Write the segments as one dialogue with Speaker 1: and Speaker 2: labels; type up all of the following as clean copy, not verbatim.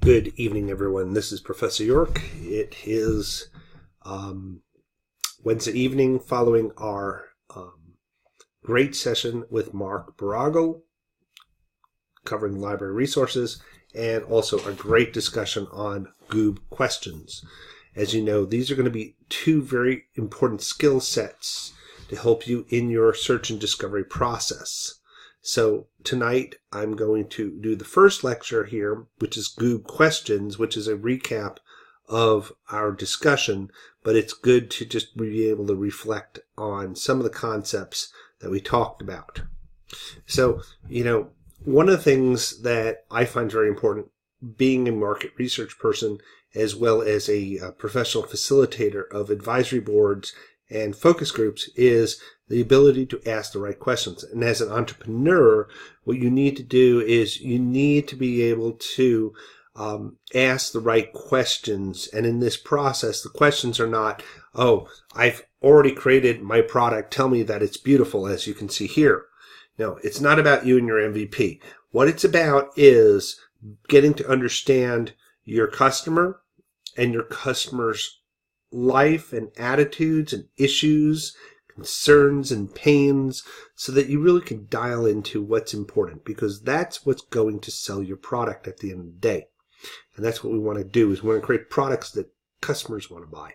Speaker 1: Good evening, everyone. This is Professor York. It is Wednesday evening following our great session with Mark Barago covering library resources and also a great discussion on Goob Questions. As you know, these are going to be two very important skill sets to help you in your search and discovery process. So tonight I'm going to do the first lecture here, which is Goob Questions, which is a recap of our discussion, but it's good to just be able to reflect on some of the concepts that we talked about. So, one of the things that I find very important, being a market research person, as well as a professional facilitator of advisory boards and focus groups, is the ability to ask the right questions. And as an entrepreneur, what you need to do is you need to be able to ask the right questions. And in this process, the questions are not, oh, I've already created my product, tell me that it's beautiful, as you can see here. No, it's not about you and your MVP. What it's about is getting to understand your customer and your customer's life and attitudes and issues, concerns and pains, so that you really can dial into what's important, because that's what's going to sell your product at the end of the day. And that's what we want to do, is we want to create products that customers want to buy.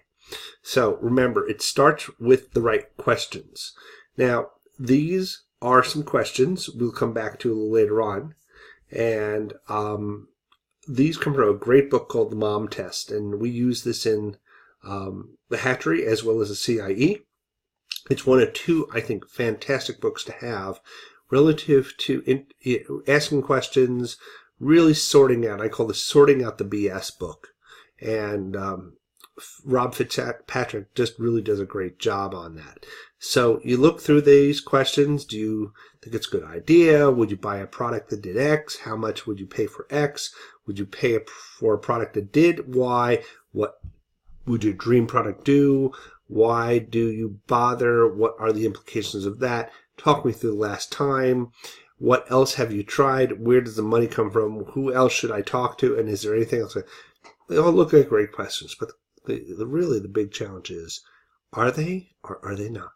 Speaker 1: So remember, it starts with the right questions. Now, these are some questions we'll come back to a little later on. And these come from a great book called The Mom Test. And we use this in the Hatchery as well as the CIE. It's one of two, I think, fantastic books to have relative to asking questions, really sorting out. I call this sorting out the BS book. And Rob Fitzpatrick just really does a great job on that. So you look through these questions. Do you think it's a good idea? Would you buy a product that did X? How much would you pay for X? Would you pay for a product that did Y? What would your dream product do? Why do you bother? What are the implications of that? Talk me through the last time. What else have you tried? Where does the money come from? Who else should I talk to? And is there anything else? They all look like great questions, but really the big challenge is, are they or are they not?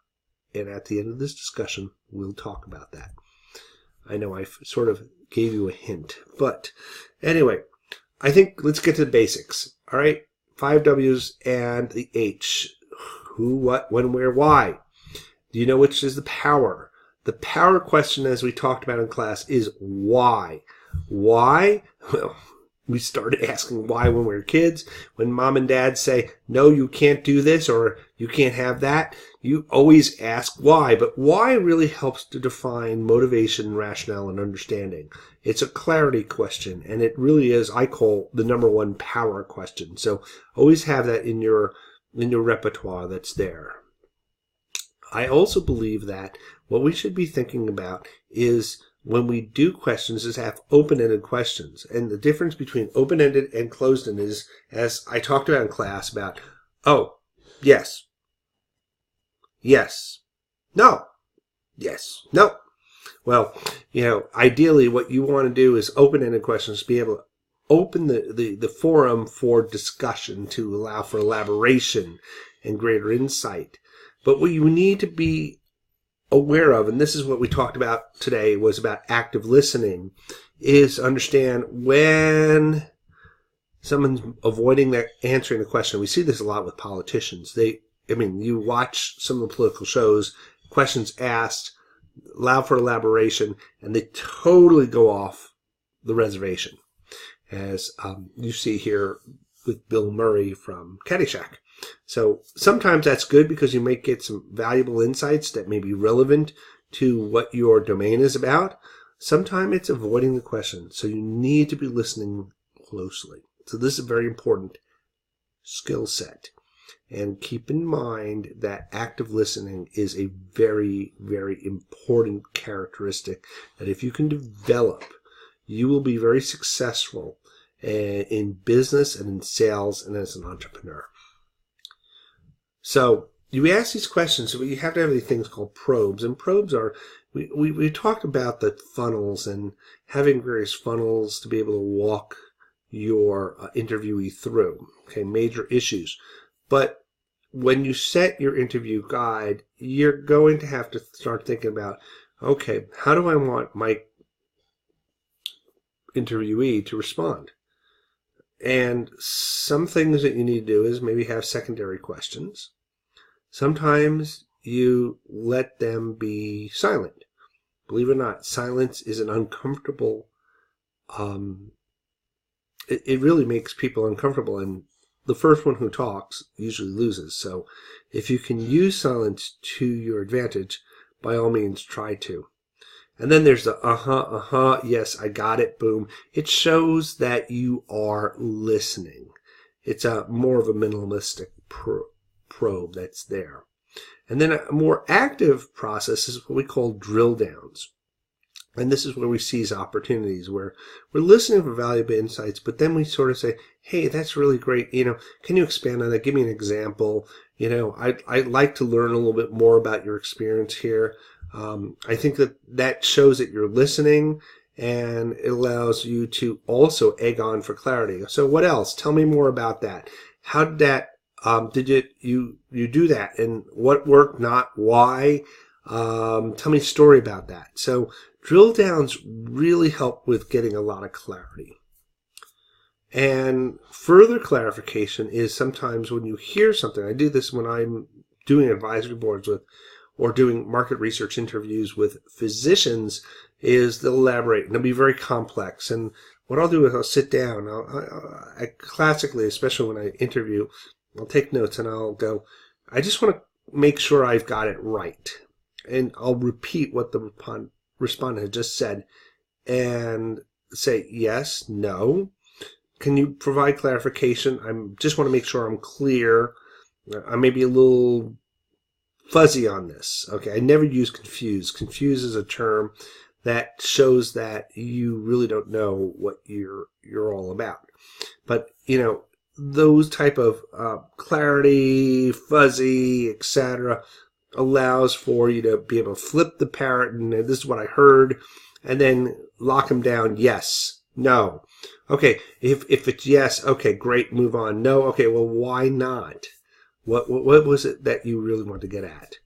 Speaker 1: And at the end of this discussion, we'll talk about that. I know I sort of gave you a hint, but anyway, I think let's get to the basics. All right, 5 W's and the H. Who, what, when, where, why. Do you know which is the power? The power question, as we talked about in class, is why. Why? Well, we started asking why when we were kids. When mom and dad say, no, you can't do this or you can't have that, you always ask why. But why really helps to define motivation, rationale, and understanding. It's a clarity question, and it really is, I call, the number one power question. So always have that in your repertoire that's there. I also believe that what we should be thinking about is, when we do questions, is have open-ended questions. And the difference between open-ended and closed-ended is, as I talked about in class, about, oh, yes, yes, no, yes, no. Well, ideally what you want to do is open-ended questions, be able to open the forum for discussion to allow for elaboration and greater insight. But what you need to be aware of, and this is what we talked about today, was about active listening, is understand when someone's avoiding answering the question. We see this a lot with politicians. You watch some of the political shows, questions asked, allow for elaboration, and they totally go off the reservation, as you see here with Bill Murray from Caddyshack. So sometimes that's good, because you might get some valuable insights that may be relevant to what your domain is about. Sometimes it's avoiding the question. So you need to be listening closely. So this is a very important skill set. And keep in mind that active listening is a very, very important characteristic that if you can develop, you will be very successful in business and in sales and as an entrepreneur. So you ask these questions, but you have to have these things called probes. And probes are, we talked about the funnels and having various funnels to be able to walk your interviewee through. Okay, major issues. But when you set your interview guide, you're going to have to start thinking about, okay, how do I want my interviewee to respond? And some things that you need to do is maybe have secondary questions. Sometimes you let them be silent. Believe it or not, silence is an uncomfortable, it really makes people uncomfortable, and the first one who talks usually loses. So if you can use silence to your advantage, by all means try to. And then there's the yes, I got it, boom. It shows that you are listening. It's a more of a minimalistic probe that's there. And then a more active process is what we call drill downs. And this is where we seize opportunities, where we're listening for valuable insights, but then we sort of say, hey, that's really great. Can you expand on that? Give me an example. I'd like to learn a little bit more about your experience here. I think that shows that you're listening, and it allows you to also egg on for clarity. So what else? Tell me more about that. How did that, did you do that? And what worked, not why? Tell me a story about that. So drill downs really help with getting a lot of clarity. And further clarification is sometimes when you hear something. I do this when I'm doing advisory boards with, or doing market research interviews with physicians, is they'll elaborate and they'll be very complex. And what I'll do is I'll sit down. I classically, especially when I interview, I'll take notes and I'll go, I just want to make sure I've got it right. And I'll repeat what the respondent had just said and say yes, no. Can you provide clarification? I just want to make sure I'm clear. I may be a little fuzzy on this. Okay, I never use confuse. Confuse is a term that shows that you really don't know what you're all about. But those type of clarity, fuzzy, etc., allows for you to be able to flip the parrot and this is what I heard, and then lock them down. Yes, no. Okay, if it's yes, okay, great, move on. No, okay, well, why not? What was it that you really want to get at?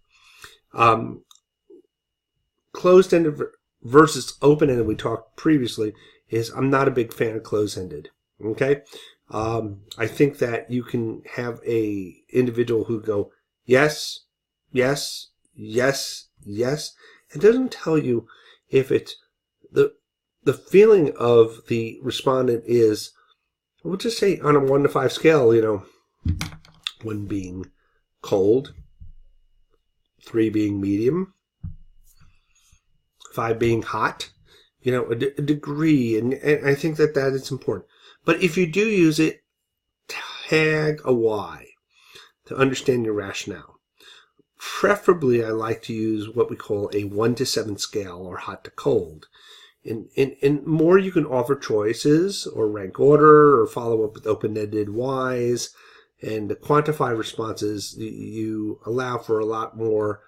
Speaker 1: Closed-ended versus open-ended, we talked previously, is I'm not a big fan of closed-ended. Okay? I think that you can have a individual who go, yes, yes, yes, yes. It doesn't tell you if it's the feeling of the respondent is, we'll just say on a 1 to 5 scale, 1 being cold, 3 being medium, 5 being hot, a degree, and I think that is important. But if you do use it, tag a Y to understand your rationale. Preferably, I like to use what we call a 1 to 7 scale, or hot to cold. In more, you can offer choices or rank order or follow up with open-ended Ys. And to quantify responses, you allow for a lot more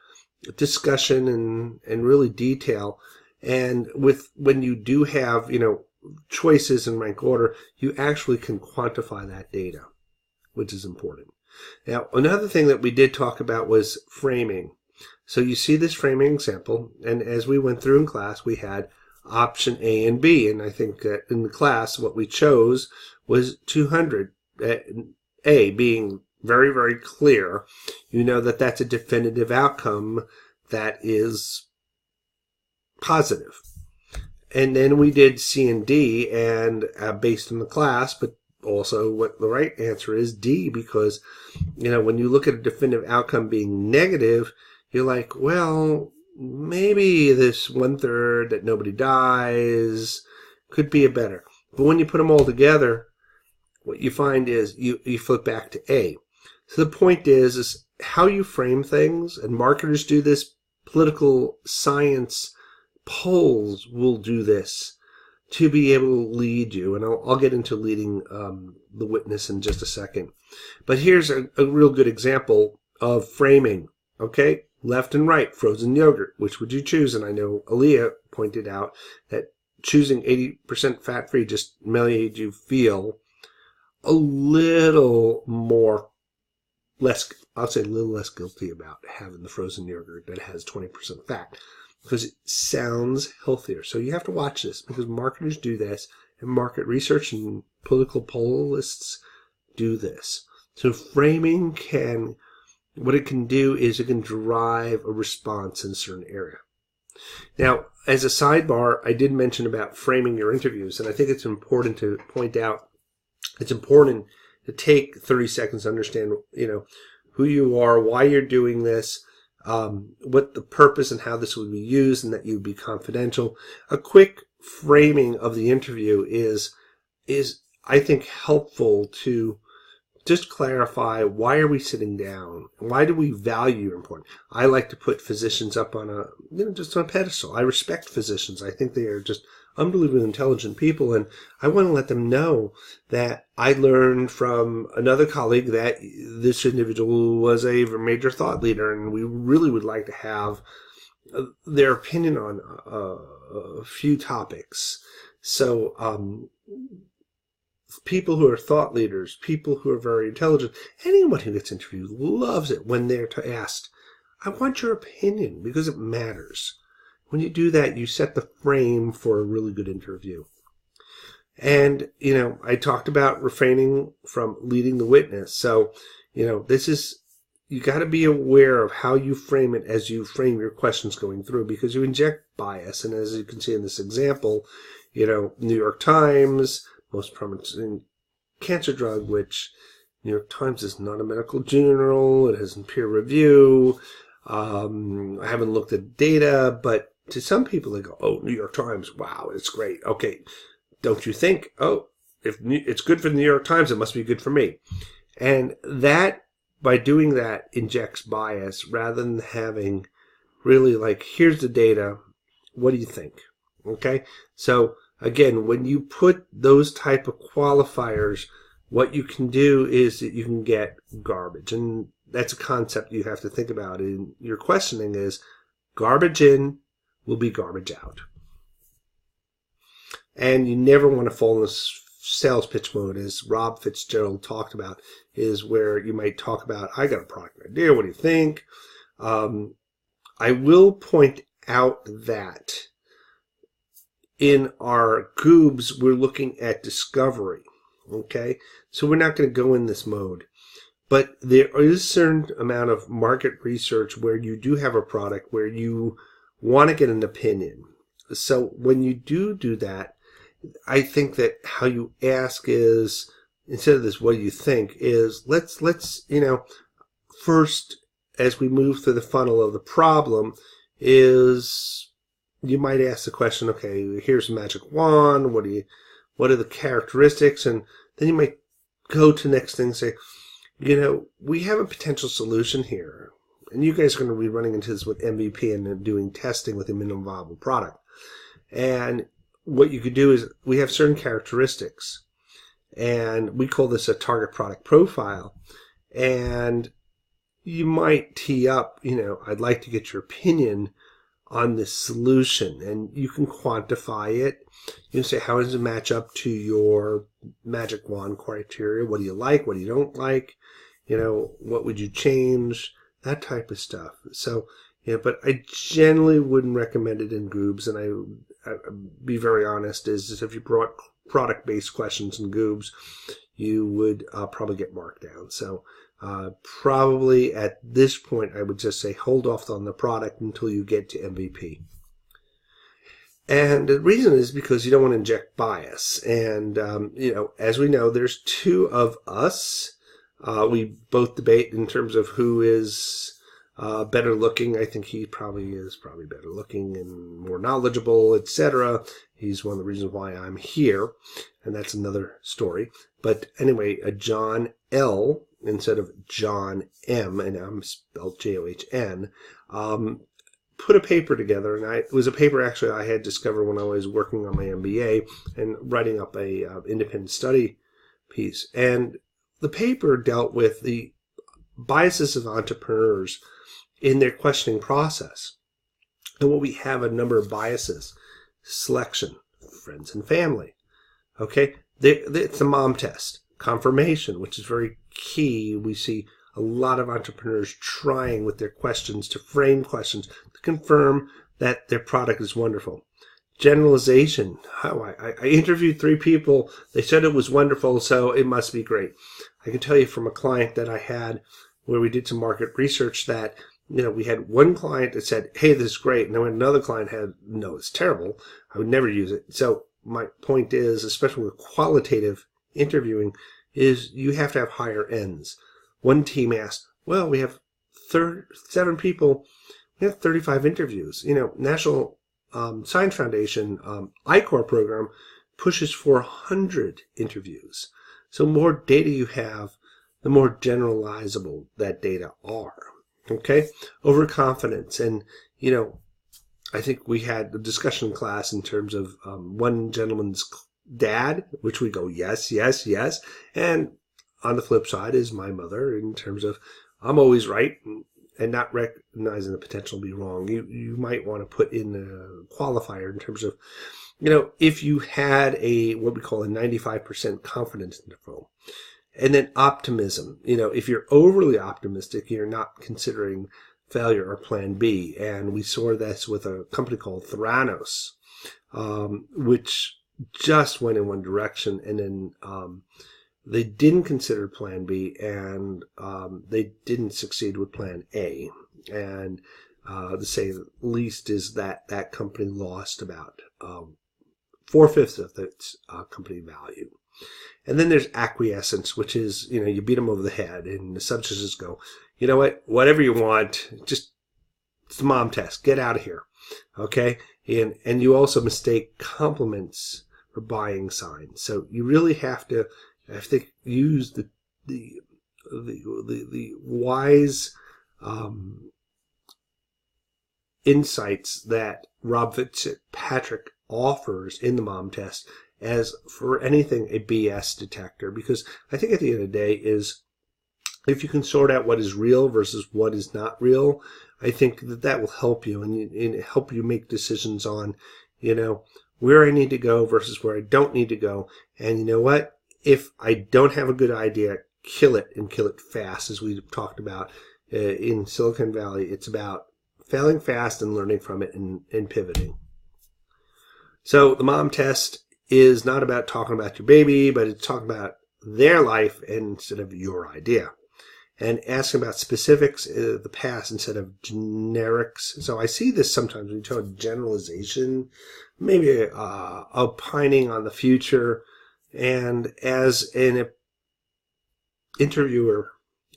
Speaker 1: discussion and really detail. And when you do have, choices in rank order, you actually can quantify that data, which is important. Now, another thing that we did talk about was framing. So you see this framing example, and as we went through in class, we had option A and B, and I think that in the class, what we chose was 200. A being very, very clear, that that's a definitive outcome that is positive. And then we did C and D, and based on the class, but also what the right answer is D, because, when you look at a definitive outcome being negative, you're like, well, maybe this 1/3 that nobody dies could be a better. But when you put them all together, what you find is you flip back to A. So the point is how you frame things, and marketers do this, political science polls will do this to be able to lead you. And I'll get into leading the witness in just a second. But here's a real good example of framing. Okay, left and right, frozen yogurt. Which would you choose? And I know Aaliyah pointed out that choosing 80% fat-free just made you feel a little more less, I'll say a little less guilty about having the frozen yogurt that has 20% fat, because it sounds healthier. So you have to watch this, because marketers do this, and market research and political polllists do this. So framing what it can do is it can drive a response in a certain area. Now, as a sidebar, I did mention about framing your interviews, and I think it's important to point out, it's important to take 30 seconds to understand, who you are, why you're doing this, what the purpose and how this would be used, and that you'd be confidential. A quick framing of the interview is I think helpful to just clarify, why are we sitting down? Why do we value your important? I like to put physicians up on just on a pedestal. I respect physicians. I think they are just unbelievably intelligent people, and I want to let them know that I learned from another colleague that this individual was a major thought leader, and we really would like to have their opinion on a few topics. So people who are thought leaders, people who are very intelligent, anyone who gets interviewed loves it when they're asked, I want your opinion, because it matters. When you do that, you set the frame for a really good interview. And, I talked about refraining from leading the witness. So, you got to be aware of how you frame it as you frame your questions going through, because you inject bias. And as you can see in this example, New York Times, most promising cancer drug, which New York Times is not a medical journal. It has peer review. I haven't looked at data, but to some people they go, oh, New York Times, wow, it's great. Okay, don't you think, if it's good for the New York Times, it must be good for me. And that, by doing that, injects bias rather than having really here's the data, what do you think? Okay, so again, when you put those type of qualifiers, what you can do is that you can get garbage. And that's a concept you have to think about in your questioning is garbage in will be garbage out. And you never want to fall in this sales pitch mode, as Rob Fitzgerald talked about, is where you might talk about, I got a product idea, what do you think? I will point out that in our Goobs, we're looking at discovery, okay? So we're not going to go in this mode. But there is a certain amount of market research where you do have a product where you want to get an opinion. So when you do that, I think that how you ask is, instead of this, what do you think, is let's first, as we move through the funnel of the problem, is you might ask the question, okay, here's a magic wand, what are the characteristics? And then you might go to the next thing and say, we have a potential solution here. And you guys are going to be running into this with MVP and doing testing with a minimum viable product. And what you could do is, we have certain characteristics, and we call this a target product profile. And you might tee up, I'd like to get your opinion on this solution, and you can quantify it. You can say, how does it match up to your magic wand criteria? What do you like? What do you don't like? What would you change? That type of stuff. So, but I generally wouldn't recommend it in Goobs, and I'd be very honest, is if you brought product-based questions in Goobs, you would probably get marked down. So probably at this point, I would just say hold off on the product until you get to MVP. And the reason is because you don't want to inject bias. And, as we know, there's two of us. We both debate in terms of who is better looking. I think he probably is better looking and more knowledgeable, etc. He's one of the reasons why I'm here, and that's another story. But anyway, a John L. instead of John M., and I'm spelled John, put a paper together, and it was a paper actually I had discovered when I was working on my MBA and writing up a independent study piece. And the paper dealt with the biases of entrepreneurs in their questioning process. And what we have a number of biases: selection, friends and family. Okay, it's the mom test. Confirmation, which is very key. We see a lot of entrepreneurs trying with their questions to frame questions to confirm that their product is wonderful. Generalization. I interviewed 3 people. They said it was wonderful, so it must be great. I can tell you from a client that I had where we did some market research that, we had one client that said, hey, this is great. And then another client had, no, it's terrible. I would never use it. So my point is, especially with qualitative interviewing, is you have to have higher ends. One team asked, well, we have 7 people. We have 35 interviews. National Science Foundation ICOR program pushes for 100 interviews. So more data you have, the more generalizable that data are. Okay? Overconfidence. And, I think we had a discussion class in terms of one gentleman's dad, which we go, yes, yes, yes. And on the flip side is my mother in terms of I'm always right and not recognizing the potential to be wrong. You might want to put in a qualifier in terms of, if you had what we call a 95% confidence interval. And then optimism. If you're overly optimistic, you're not considering failure or plan B. And we saw this with a company called Theranos, which just went in one direction. And then they didn't consider plan B, and they didn't succeed with plan A. And to say the least is that company lost about 4/5 of its company value. And then there's acquiescence, which is, you beat them over the head, and the substances go, you know what, whatever you want, just, it's the mom test, get out of here, okay? And you also mistake compliments for buying signs. So you really have to, I think, use the wise insights that Rob Fitzpatrick offers in the mom test as, for anything, a BS detector. Because I think at the end of the day is, if you can sort out what is real versus what is not real, I think that will help you and help you make decisions on, where I need to go versus where I don't need to go. And you know what? If I don't have a good idea, kill it and kill it fast, as we've talked about in Silicon Valley. It's about failing fast and learning from it and pivoting. So the mom test is not about talking about your baby, but it's talking about their life instead of your idea. And asking about specifics of the past instead of generics. So I see this sometimes when you talk generalization, maybe opining on the future. And as an interviewer,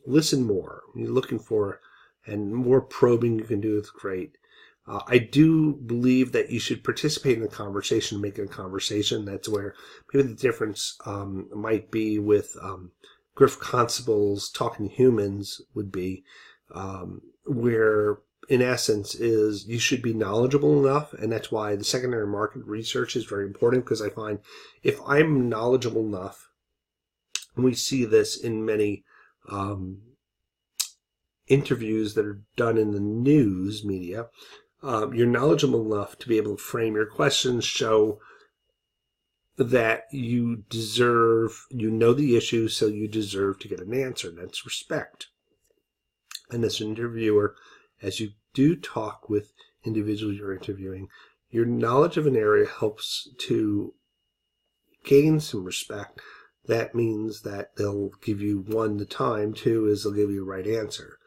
Speaker 1: listen more. You're looking for, and more probing you can do is great. I do believe that you should participate in the conversation, making a conversation. That's where maybe the difference might be with Griff Constable's Talking Humans would be, where in essence is you should be knowledgeable enough. And that's why the secondary market research is very important, because I find if I'm knowledgeable enough, and we see this in many interviews that are done in the news media, you're knowledgeable enough to be able to frame your questions, show that you deserve, the issue, so you deserve to get an answer. That's respect. And as an interviewer, as you do talk with individuals you're interviewing, your knowledge of an area helps to gain some respect. That means that they'll give you, 1, the time, 2 is they'll give you the right answer.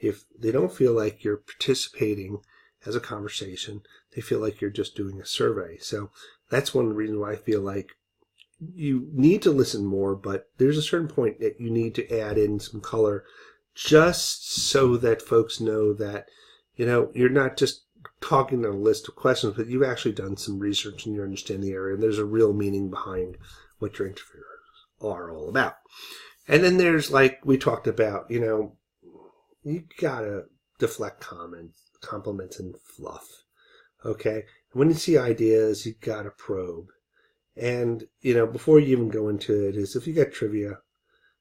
Speaker 1: If they don't feel like you're participating as a conversation, they feel like you're just doing a survey. So that's one of the reasons why I feel like you need to listen more, but there's a certain point that you need to add in some color just so that folks know that, you're not just talking on a list of questions, but you've actually done some research and you understand the area, and there's a real meaning behind what your interviewers are all about. And then there's, like we talked about, you gotta deflect compliments and fluff. Okay? When you see ideas, you gotta probe. And, before you even go into it, is if you got trivia,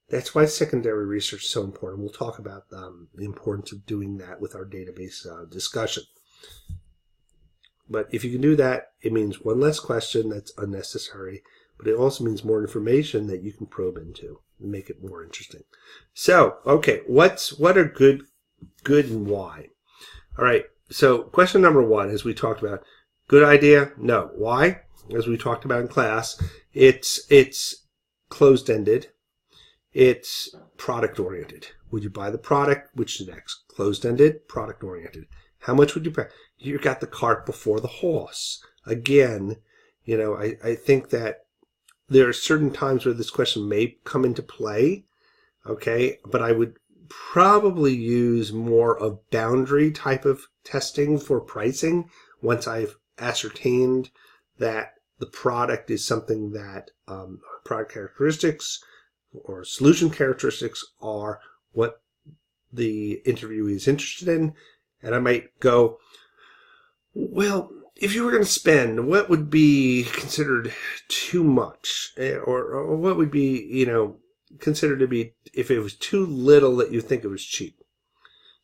Speaker 1: that's why secondary research is so important. We'll talk about the importance of doing that with our database discussion. But if you can do that, it means one less question that's unnecessary, but it also means more information that you can probe into and make it more interesting. So, okay, what are good and why? All right, so question number 1, as we talked about, good idea? No. Why? As we talked about in class, it's closed-ended. It's product-oriented. Would you buy the product? Which is next? Closed-ended, product-oriented. How much would you pay? You got the cart before the horse. Again, I think that there are certain times where this question may come into play, okay? But I would probably use more of boundary type of testing for pricing once I've ascertained that the product is something that product characteristics or solution characteristics are what the interviewee is interested in. And I might go, well, if you were going to spend, what would be considered too much? Or what would be, considered to be, if it was too little that you think it was cheap?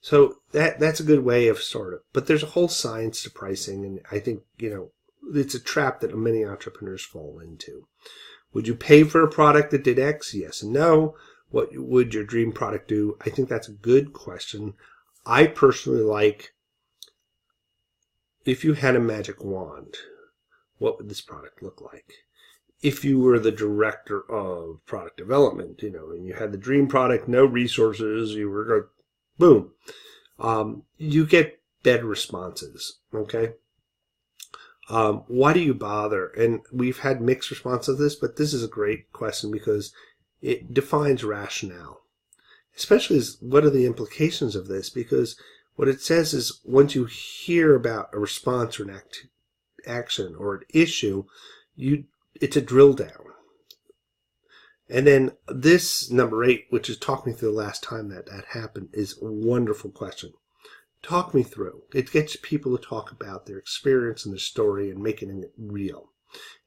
Speaker 1: So that's a good way of sort of, but there's a whole science to pricing. And I think, it's a trap that many entrepreneurs fall into. Would you pay for a product that did X? Yes and no. What would your dream product do? I think that's a good question. I personally like, if you had a magic wand, what would this product look like? If you were the director of product development, and you had the dream product, no resources, you were going, boom, you get better responses, okay? Why do you bother? And we've had mixed responses to this, but this is a great question because it defines rationale. Especially as what are the implications of this? Because what it says is once you hear about a response or an action or an issue, it's a drill down. And then this number 8, which is talk me through the last time that happened, is a wonderful question. Talk me through. It gets people to talk about their experience and their story and making it real.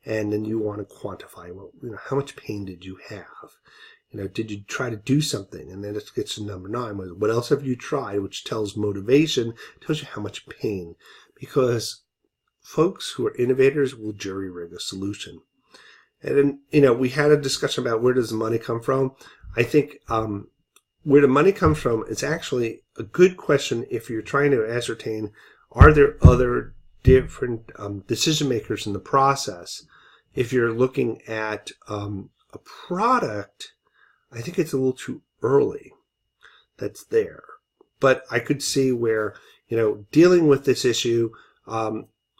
Speaker 1: And then you want to quantify, well, how much pain did you have? Did you try to do something? And then it gets to number 9. What else have you tried? Which tells motivation, tells you how much pain. Because folks who are innovators will jury rig a solution. And then, we had a discussion about where does the money come from. I think where the money comes from is actually a good question if you're trying to ascertain, are there other different decision makers in the process? If you're looking at a product, I think it's a little too early that's there. But I could see where, dealing with this issue,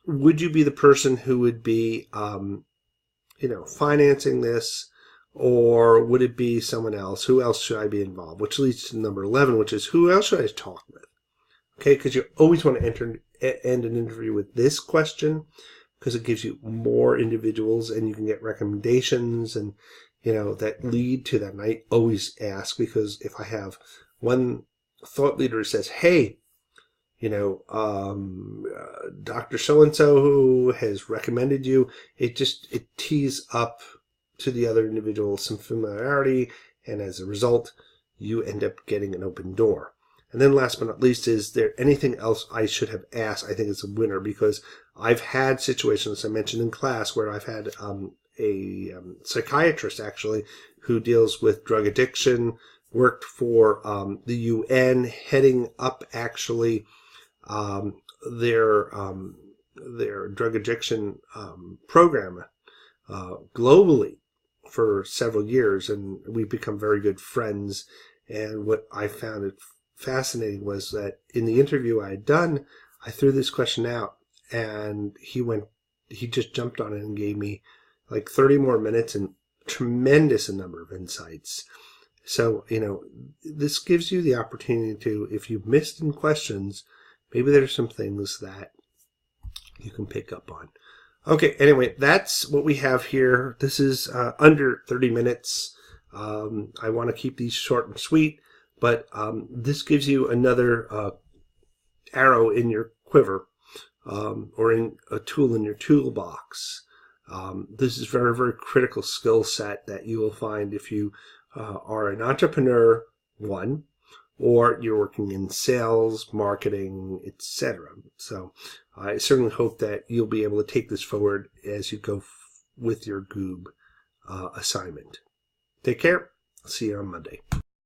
Speaker 1: would you be the person who would be, financing this, or would it be someone else? Who else should I be involved? Which leads to number 11, which is who else should I talk with? Okay, because you always want to end an interview with this question because it gives you more individuals and you can get recommendations and that lead to that. And I always ask because if I have one thought leader who says, hey, Dr. So-and-so who has recommended you, it tees up to the other individual some familiarity. And as a result, you end up getting an open door. And then last but not least, is there anything else I should have asked? I think it's a winner because I've had situations I mentioned in class where I've had a psychiatrist actually who deals with drug addiction, worked for the UN, heading up actually their drug addiction program globally for several years, and we've become very good friends. And what I found it fascinating was that in the interview I had done, I threw this question out, and he just jumped on it and gave me like 30 more minutes and tremendous a number of insights. So, this gives you the opportunity to, if you've missed in questions, maybe there's some things that you can pick up on. Okay, anyway, that's what we have here. This is under 30 minutes. I want to keep these short and sweet, but this gives you another arrow in your quiver or in a tool in your toolbox. This is very, very critical skill set that you will find if you are an entrepreneur, one, or you're working in sales, marketing, etc. So I certainly hope that you'll be able to take this forward as you go with your Goob assignment. Take care. See you on Monday.